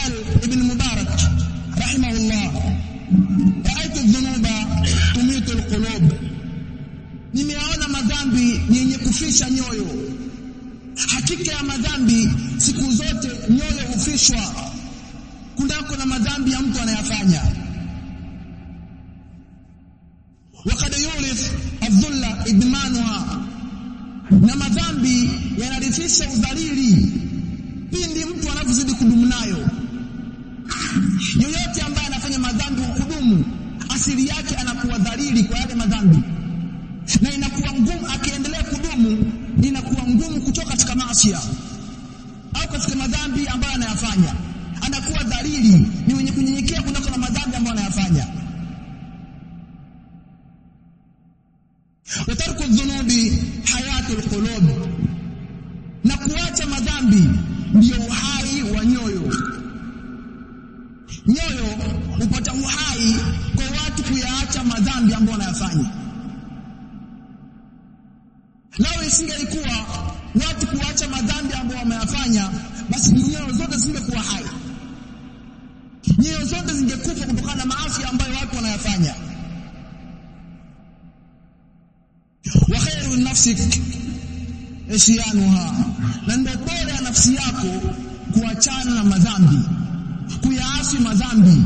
قال ابن مبارك رحمه الله رأيت الذنوب تميت القلوب nimeona madhambi yenye kufisha nyoyo hakika ya madhambi siku zote nyoyo hufishwa kunako na madhambi ya mtu anayafanya وقد يورث الذل ادمانها na madhambi yanarifisha udhalili pindi mtu anapozidi kudumu nayo yoyote ambaye anafanya madhambi kudumu asili yake anakuwa dhalili kwa yale madhambi na inakuwa ngumu akiendelea kudumu inakuwa ngumu kutoka katika maasi au katika madhambi ambayo anayafanya anakuwa dhalili ni mwenye kunyenyekea kunako na madhambi ambayo anayafanya وترك الذنوب حياة القلوب na kuacha madhambi ndio uhai wa nyoyo upata uhai kwa watu kuyaacha madhambi ambayo wanayafanya lao isingelikuwa watu kuacha madhambi ambayo wameyafanya basi nyoyo zote zingekuwa hai nyoyo zote zingekufa kutokana na maasi ambayo watu wanayafanya wa khairu nafsik isyanuha na ndio bora ya nafsi yako kuachana na madhambi kuyaasi madhambi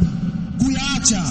kuyaacha